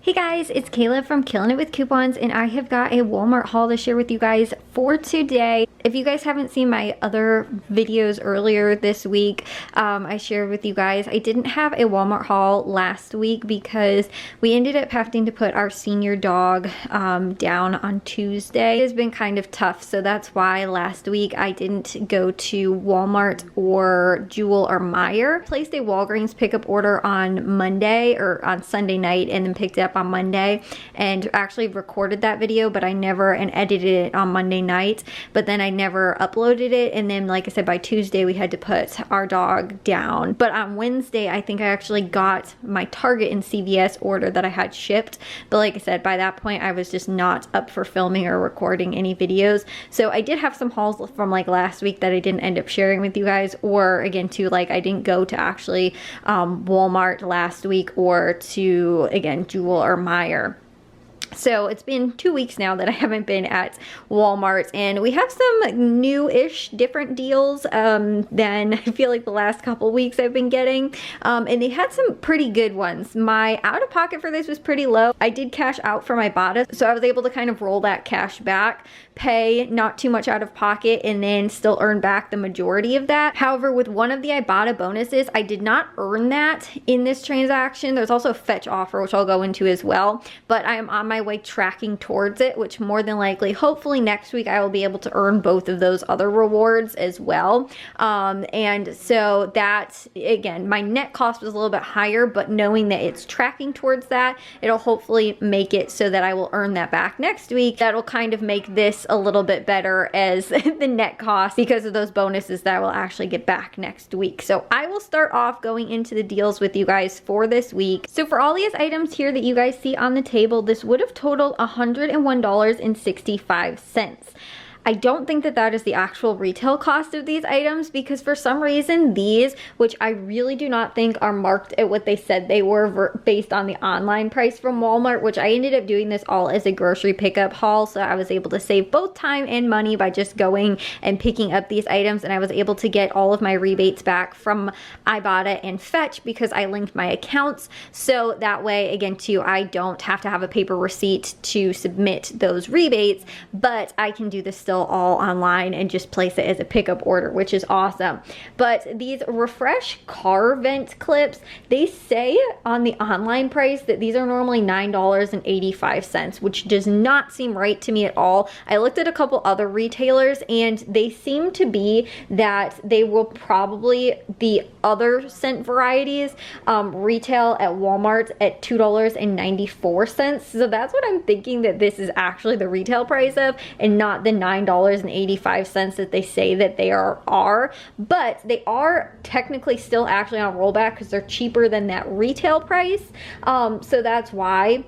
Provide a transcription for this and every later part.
Hey guys, it's Kayla from Killing It With Coupons, and I have got a Walmart haul to share with you guys for today. If you guys haven't seen my other videos earlier this week, I shared with you guys I didn't have a Walmart haul last week because we ended up having to put our senior dog down on Tuesday. It has been kind of tough, so that's why last week I didn't go to Walmart or Jewel or Meijer. I placed a Walgreens pickup order on Monday or on Sunday night and then picked it up on Monday and actually recorded that video, but I never and edited it on Monday night, but then I never uploaded it. And then, like I said, by Tuesday we had to put our dog down. But on Wednesday I think I actually got my Target and CVS order that I had shipped, but like I said, by that point I was just not up for filming or recording any videos. So I did have some hauls from like last week that I didn't end up sharing with you guys, or again too, like I didn't go to actually Walmart last week or to again Jewel or Meijer. So it's been 2 weeks now that I haven't been at Walmart, and we have some new-ish different deals than I feel like the last couple weeks I've been getting, and they had some pretty good ones. My out-of-pocket for this was pretty low. I did cash out for my Ibotta, so I was able to kind of roll that cash back, pay not too much out of pocket, and then still earn back the majority of that. However, with one of the Ibotta bonuses, I did not earn that in this transaction. There's also a fetch offer, which I'll go into as well, but I am on my way tracking towards it, which more than likely, hopefully next week, I will be able to earn both of those other rewards as well. And so that, again, my net cost was a little bit higher, but knowing that it's tracking towards that, it'll hopefully make it so that I will earn that back next week. That'll kind of make this a little bit better as the net cost because of those bonuses that I will actually get back next week. So I will start off going into the deals with you guys for this week. So for all these items here that you guys see on the table, this would have totaled $101.65. I don't think that that is the actual retail cost of these items, because for some reason these, which I really do not think are marked at what they said they were based on the online price from Walmart, which I ended up doing this all as a grocery pickup haul, so I was able to save both time and money by just going and picking up these items, and I was able to get all of my rebates back from Ibotta and Fetch because I linked my accounts, so that way, again too, I don't have to have a paper receipt to submit those rebates, but I can do this still all online and just place it as a pickup order, which is awesome. But these refresh car vent clips, they say on the online price that these are normally $9.85, which does not seem right to me at all. I looked at a couple other retailers and they seem to be that they will probably, the other scent varieties retail at Walmart at $2.94. So that's what I'm thinking, that this is actually the retail price of, and not the $9.85 that they say that they are, but they are technically still actually on rollback because they're cheaper than that retail price. So that's why.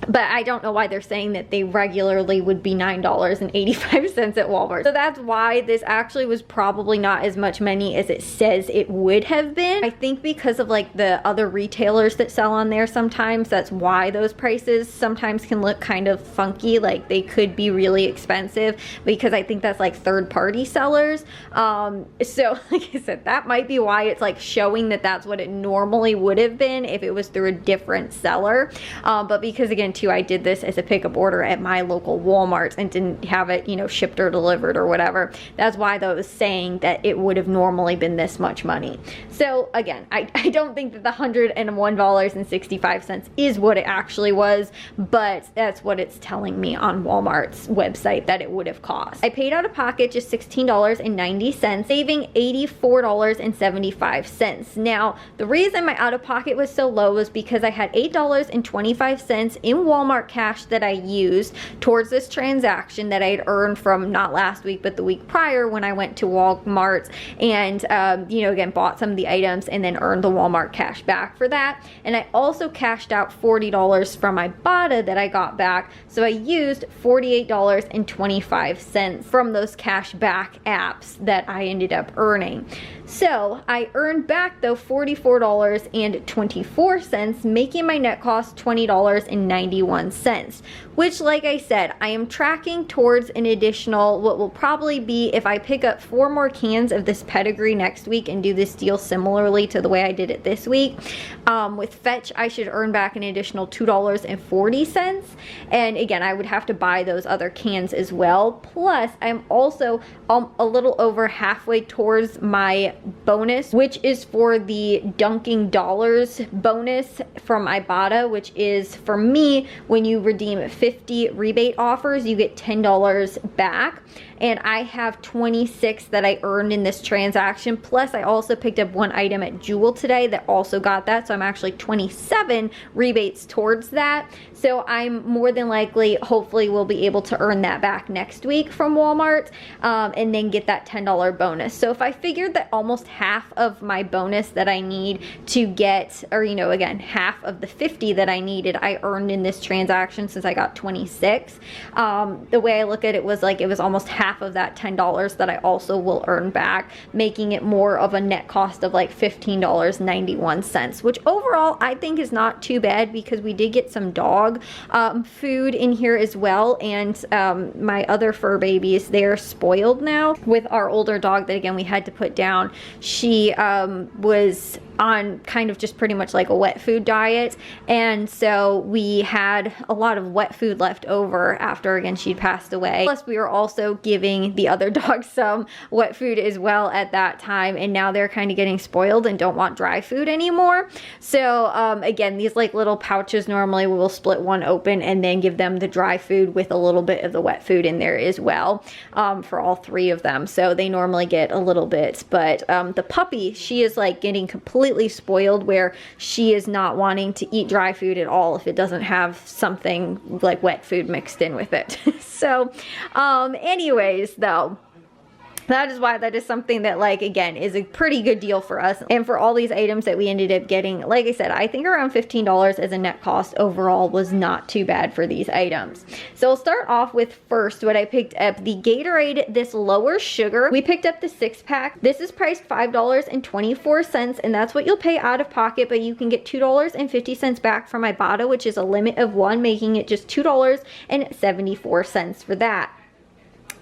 But I don't know why they're saying that they regularly would be $9.85 at Walmart. So that's why this actually was probably not as much money as it says it would have been. I think because of like the other retailers that sell on there sometimes, that's why those prices sometimes can look kind of funky, like they could be really expensive, because I think that's like third-party sellers. So like I said, that might be why it's like showing that that's what it normally would have been if it was through a different seller. But because again too, I did this as a pickup order at my local Walmart and didn't have it, you know, shipped or delivered or whatever. That's why though it was saying that it would have normally been this much money. So again, I don't think that the $101.65 is what it actually was, but that's what it's telling me on Walmart's website that it would have cost. I paid out of pocket just $16.90, saving $84.75. Now, the reason my out of pocket was so low was because I had $8.25 in Walmart cash that I used towards this transaction that I had earned from not last week but the week prior when I went to Walmart and you know, again, bought some of the items and then earned the Walmart cash back for that. And I also cashed out $40 from my Ibotta that I got back, so I used $48.25 from those cash back apps that I ended up earning. So I earned back though $44.24, making my net cost $20.90. $2.91, which, like I said, I am tracking towards an additional, what will probably be, if I pick up 4 more cans of this Pedigree next week and do this deal similarly to the way I did it this week, with Fetch, I should earn back an additional $2.40. And again, I would have to buy those other cans as well. Plus, I'm also a little over halfway towards my bonus, which is for the Dunking Dollars bonus from Ibotta, which is, for me, when you redeem 50 rebate offers, you get $10 back. And I have 26 that I earned in this transaction. Plus, I also picked up 1 item at Jewel today that also got that. So I'm actually 27 rebates towards that. So I'm more than likely, hopefully, will be able to earn that back next week from Walmart, and then get that $10 bonus. So if I figured that almost half of my bonus that I need to get, or, you know, again, half of the 50 that I needed, I earned in this transaction since I got 26. The way I look at it was like it was almost half of that $10 that I also will earn back, making it more of a net cost of like $15.91, which overall I think is not too bad, because we did get some dog food in here as well. And my other fur babies, they're spoiled now with our older dog that, again, we had to put down. She was on kind of just pretty much like a wet food diet, and so we had a lot of wet food left over after, again, she'd passed away. Plus, we were also giving the other dogs some wet food as well at that time, and now they're kind of getting spoiled and don't want dry food anymore. So again, these like little pouches, normally we will split one open and then give them the dry food with a little bit of the wet food in there as well, for all 3 of them. So they normally get a little bit, but the puppy, she is like getting completely spoiled, where she is not wanting to eat dry food at all if it doesn't have something like wet food mixed in with it. So anyways, though, that is why that is something that, like, again, is a pretty good deal for us. And for all these items that we ended up getting, like I said, I think around $15 as a net cost overall was not too bad for these items. So we'll start off with first what I picked up, the Gatorade, this lower sugar. We picked up the 6-pack. This is priced $5.24, and that's what you'll pay out of pocket, but you can get $2.50 back from Ibotta, which is a limit of 1, making it just $2.74 for that.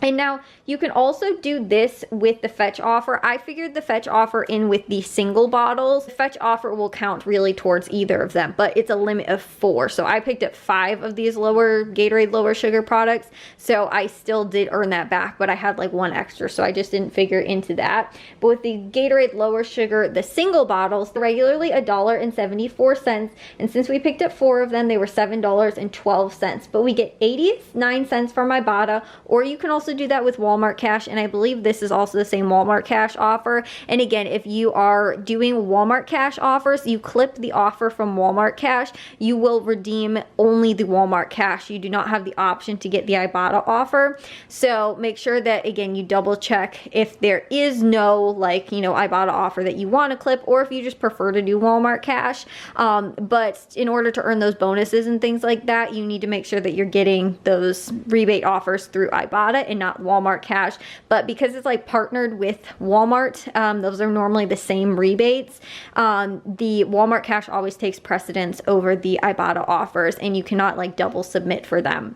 And now you can also do this with the Fetch offer. I figured the Fetch offer in with the single bottles. The Fetch offer will count really towards either of them, but it's a limit of 4. So I picked up 5 of these Gatorade lower sugar products. So I still did earn that back, but I had like 1 extra, so I just didn't figure into that. But with the Gatorade lower sugar, the single bottles, regularly $1.74. And since we picked up 4 of them, they were $7.12. But we get 89 cents from Ibotta, or you can also do that with Walmart Cash, and I believe this is also the same Walmart Cash offer. And again, if you are doing Walmart Cash offers, you clip the offer from Walmart Cash, you will redeem only the Walmart Cash. You do not have the option to get the Ibotta offer. So make sure that, again, you double check if there is no, like, you know, Ibotta offer that you want to clip, or if you just prefer to do Walmart Cash. But in order to earn those bonuses and things like that, you need to make sure that you're getting those rebate offers through Ibotta and not Walmart Cash. But because it's like partnered with Walmart, those are normally the same rebates. The Walmart Cash always takes precedence over the Ibotta offers, and you cannot like double submit for them.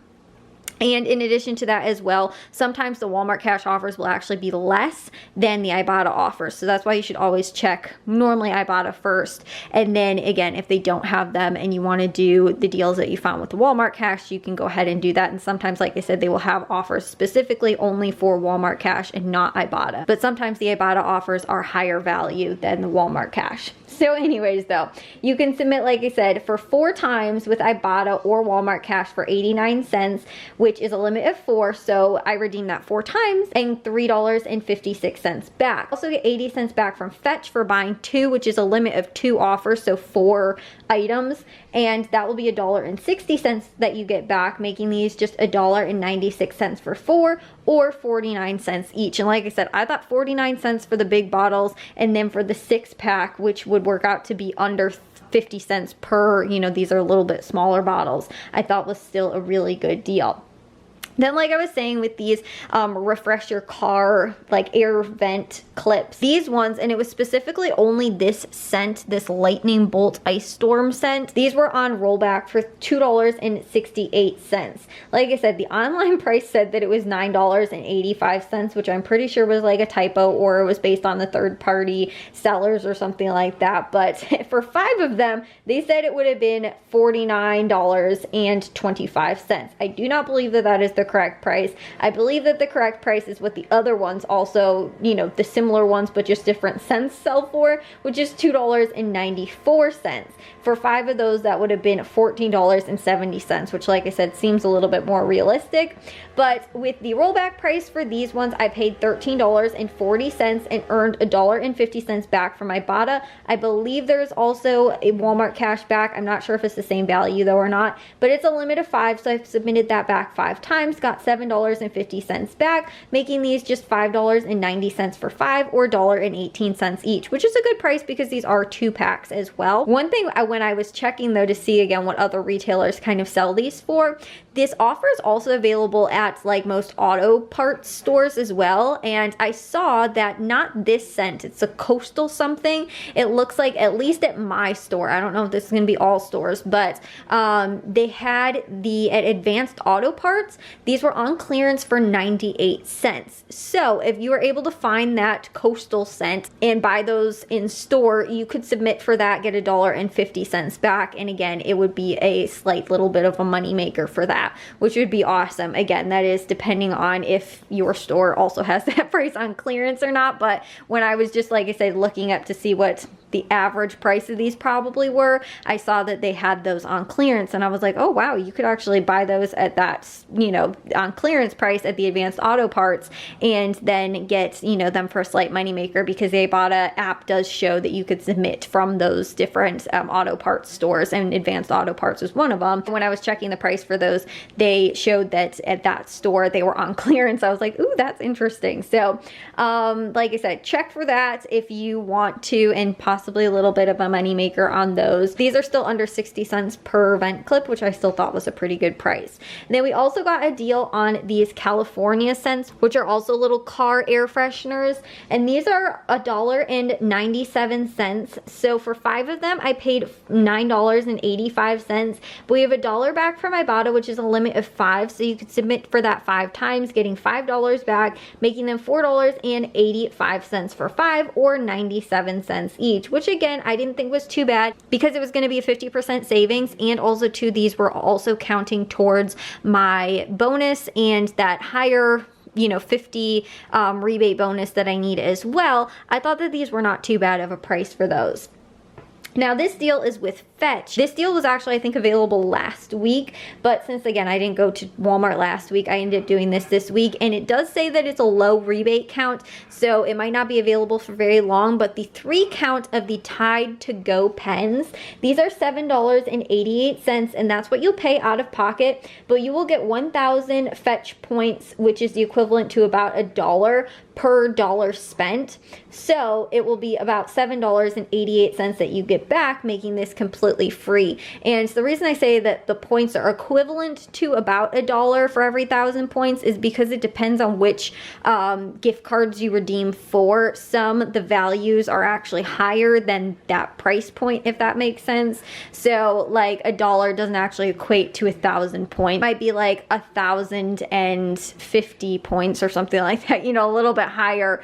And in addition to that as well, sometimes the Walmart Cash offers will actually be less than the Ibotta offers. So that's why you should always check normally Ibotta first. And then again, if they don't have them and you want to do the deals that you found with the Walmart Cash, you can go ahead and do that. And sometimes, like I said, they will have offers specifically only for Walmart Cash and not Ibotta. But sometimes the Ibotta offers are higher value than the Walmart Cash. So anyways, though, you can submit, like I said, for 4 times with Ibotta or Walmart Cash for 89 cents, which is a limit of 4. So I redeemed that 4 times and $3.56 back. Also get 80 cents back from Fetch for buying 2, which is a limit of 2 offers, so 4 items. And that will be $1.60 that you get back, making these just $1.96 for 4, or 49 cents each. And like I said, I thought 49 cents for the big bottles, and then for the 6-pack, which would work out to be under 50 cents per, you know, these are a little bit smaller bottles, I thought was still a really good deal. Then, like I was saying with these refresh your car like air vent clips, these ones, and it was specifically only this scent, this lightning bolt ice storm scent, these were on rollback for $2.68. Like I said, the online price said that it was $9.85, which I'm pretty sure was like a typo, or it was based on the third party sellers or something like that. But for 5 of them, they said it would have been $49.25. I do not believe that that is the correct price. I believe that the correct price is what the other ones also, you know, the similar ones but just different scents sell for, which is $2.94. For 5 of those, that would have been $14.70, which, like I said, seems a little bit more realistic. But with the rollback price for these ones, I paid $13.40 and earned $1.50 back from Ibotta. I believe there's also a Walmart cash back. I'm not sure if it's the same value though or not, but it's a limit of 5, so I've submitted that back 5 times, got $7.50 back, making these just $5.90 for 5, or $1.18 each, which is a good price because these are 2 packs as well. One thing when I was checking though to see again what other retailers kind of sell these for, this offer is also available at like most auto parts stores as well, and I saw that not this scent, it's a coastal something. It looks like, at least at my store, I don't know if this is going to be all stores, but they had the at Advanced Auto Parts, these were on clearance for 98 cents. So if you were able to find that coastal scent and buy those in store, you could submit for that, get $1.50 back, and again, it would be a slight little bit of a money maker for that, which would be awesome. Again, that is depending on if your store also has that price on clearance or not. But when I was just, like I said, looking up to see what the average price of these probably were, I saw that they had those on clearance, and I was like, oh wow, you could actually buy those at that, you know, on clearance price at the Advanced Auto Parts, and then get, you know, them for a slight money maker, because the Ibotta app does show that you could submit from those different auto parts stores, and Advanced Auto Parts was one of them. When I was checking the price for those, they showed that at that store they were on clearance. I was like, ooh, that's interesting. So like I said, check for that if you want to, and possibly a little bit of a money maker on those. These are still under 60 cents per vent clip, which I still thought was a pretty good price. And then we also got a deal on these California scents, which are also little car air fresheners, and these are $1.97. So for 5 of them, I paid $9.85, but we have $1 back from Ibotta, which is a limit of 5, so you could submit for that 5 times, getting $5 back, making them $4.85 for 5, or 97 cents each, which again, I didn't think was too bad because it was going to be a 50% savings, and also too, these were also counting towards my bonus and that higher, you know, 50 rebate bonus that I need as well. I thought that these were not too bad of a price for those. Now this deal is with Fetch. This deal was actually, I think, available last week, but since again I didn't go to Walmart last week, I ended up doing this week, and it does say that it's a low rebate count, so it might not be available for very long. But the 3 count of the Tide to Go pens, these are $7.88, and that's what you'll pay out of pocket, but you will get 1,000 Fetch points, which is the equivalent to about $1 per dollar spent. So it will be about $7.88 that you get back, making this completely free. And the reason I say that the points are equivalent to about $1 for every 1,000 points is because it depends on which gift cards you redeem for. Some, the values are actually higher than that price point, if that makes sense. So like $1 doesn't actually equate to 1,000 points. It might be like 1,050 points or something like that, you know, a little bit higher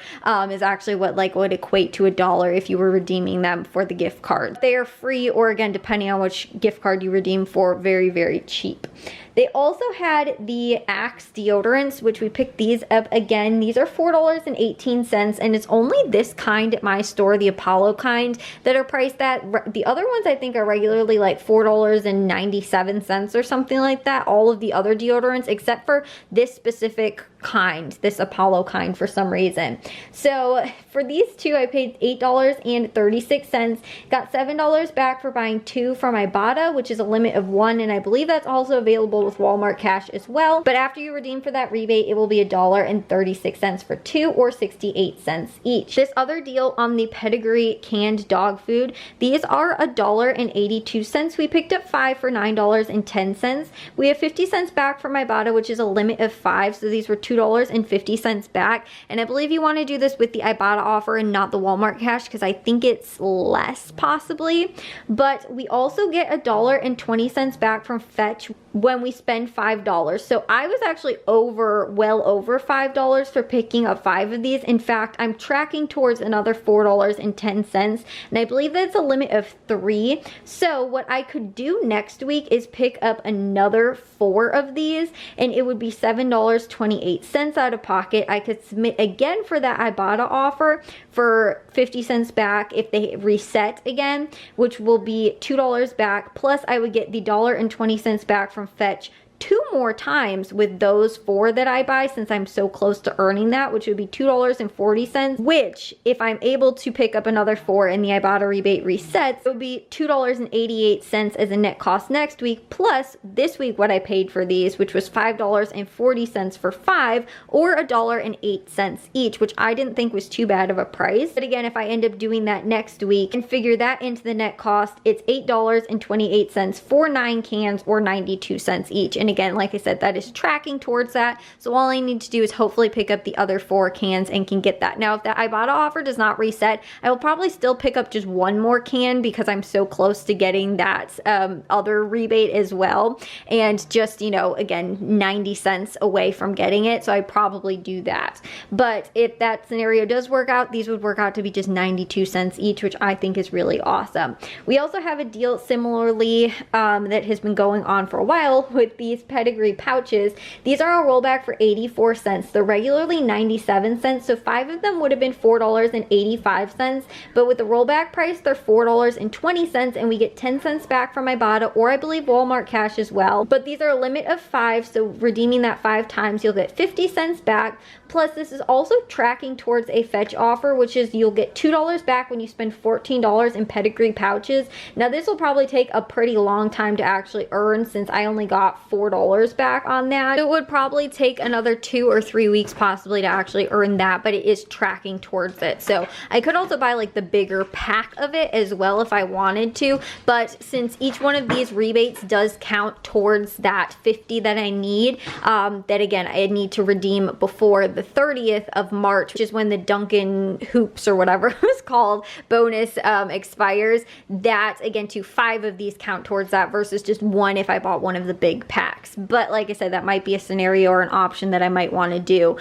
is actually what like would equate to $1 if you were redeeming them for the gift card. They are free, or again, depending on which gift card you redeem for, very, very cheap. They also had the Axe deodorants, which we picked these up again. These are $4.18, and it's only this kind at my store, the Apollo kind, that are priced at. The other ones I think are regularly like $4.97 or something like that. All of the other deodorants, except for this specific kind, this Apollo kind for some reason. So for these two, I paid $8.36, got $7 back for buying 2 from Ibotta, which is a limit of 1, and I believe that's also available with Walmart Cash as well. But after you redeem for that rebate, it will be $1.36 for 2, or 68 cents each. This other deal on the Pedigree canned dog food, these are $1.82. We picked up 5 for $9.10. We have 50 cents back from Ibotta, which is a limit of 5, so these were $2.50 back. And I believe you want to do this with the Ibotta offer and not the Walmart Cash, because I think it's less possibly. But we also get $1.20 back from Fetch when we spend $5. So I was actually well over $5 for picking up 5 of these. In fact, I'm tracking towards another $4.10, and I believe that's a limit of 3. So what I could do next week is pick up another 4 of these, and it would be $7.28 out of pocket. I could submit again for that Ibotta offer for 50 cents back if they reset again, which will be $2 back, plus I would get the $1.20 back from Fetch 2 more times with those 4 that I buy, since I'm so close to earning that, which would be $2.40, which if I'm able to pick up another 4 and the Ibotta rebate resets, it would be $2.88 as a net cost next week, plus this week what I paid for these, which was $5.40 for 5, or $1.08 each, which I didn't think was too bad of a price. But again, if I end up doing that next week and figure that into the net cost, it's $8.28 for 9 cans, or 92 cents each. And again, like I said, that is tracking towards that. So all I need to do is hopefully pick up the other 4 cans and can get that. Now, if the Ibotta offer does not reset, I will probably still pick up just 1 more can, because I'm so close to getting that other rebate as well. And just, you know, again, 90 cents away from getting it. So I probably do that. But if that scenario does work out, these would work out to be just 92 cents each, which I think is really awesome. We also have a deal similarly that has been going on for a while with these Pedigree pouches. These are a rollback for 84 cents. They're regularly 97 cents, so 5 of them would have been $4.85, but with the rollback price, they're $4.20, and we get 10 cents back from Ibotta, or I believe Walmart Cash as well. But these are a limit of 5, so redeeming that 5 times, you'll get 50 cents back. Plus, this is also tracking towards a Fetch offer, which is you'll get $2 back when you spend $14 in Pedigree pouches. Now, this will probably take a pretty long time to actually earn, since I only got $4 back on that. It would probably take another 2 or 3 weeks possibly to actually earn that, but it is tracking towards it. So I could also buy like the bigger pack of it as well if I wanted to, but since each one of these rebates does count towards that 50 that I need, that again, I need to redeem before the 30th of March, which is when the Dunkin' Hoops or whatever it's called bonus expires. That again, 5 of these count towards that versus just 1 if I bought one of the big packs. But like I said, that might be a scenario or an option that I might want to do,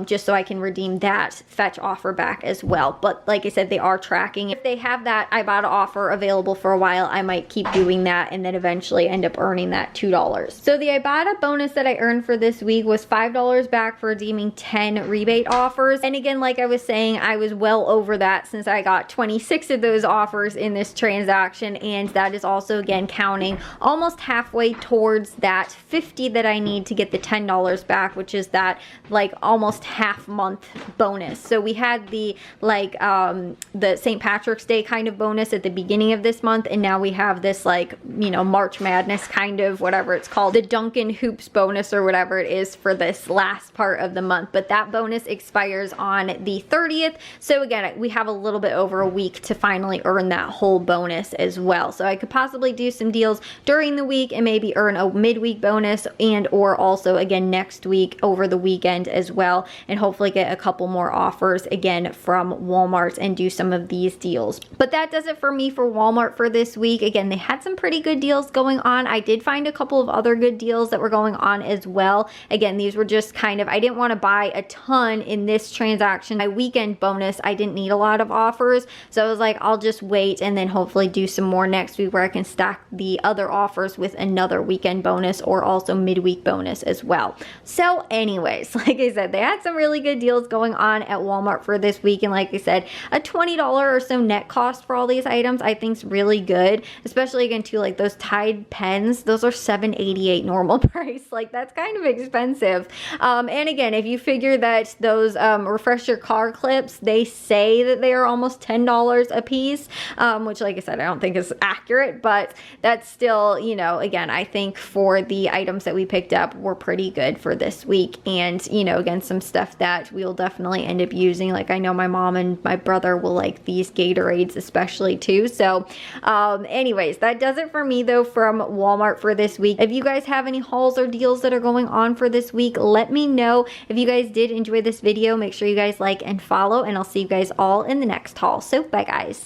just so I can redeem that Fetch offer back as well. But like I said, they are tracking. If they have that Ibotta offer available for a while, I might keep doing that and then eventually end up earning that $2. So the Ibotta bonus that I earned for this week was $5 back for redeeming 10 rebate offers. And again, like I was saying, I was well over that since I got 26 of those offers in this transaction, and that is also again counting almost halfway towards that 50 that I need to get the $10 back, which is that like almost half month bonus. So we had the like the St. Patrick's Day kind of bonus at the beginning of this month, and now we have this like, you know, March Madness kind of whatever it's called, the Dunkin' Hoops bonus or whatever it is for this last part of the month. But that bonus expires on the 30th. So again, we have a little bit over a week to finally earn that whole bonus as well. So I could possibly do some deals during the week and maybe earn a midweek bonus, and or also again next week over the weekend as well, and hopefully get a couple more offers again from Walmart and do some of these deals. But that does it for me for Walmart for this week. Again, they had some pretty good deals going on. I did find a couple of other good deals that were going on as well. Again, these were just kind of, I didn't want to buy a ton in this transaction. My weekend bonus, I didn't need a lot of offers, so I was like, I'll just wait and then hopefully do some more next week where I can stack the other offers with another weekend bonus, or also also midweek bonus as well. So anyways, like I said, they had some really good deals going on at Walmart for this week. And like I said, a $20 or so net cost for all these items I think is really good, especially again too, like those Tide pens, those are $7.88 normal price. Like that's kind of expensive. And again, if you figure that those refresh your car clips, they say that they are almost $10 a piece, which like I said, I don't think is accurate, but that's still, you know, again, I think for the items that we picked up were pretty good for this week. And, you know, again, some stuff that we'll definitely end up using. Like I know my mom and my brother will like these Gatorades especially too. So anyways, that does it for me though from Walmart for this week. If you guys have any hauls or deals that are going on for this week, let me know. If you guys did enjoy this video, make sure you guys like and follow, and I'll see you guys all in the next haul. So bye guys.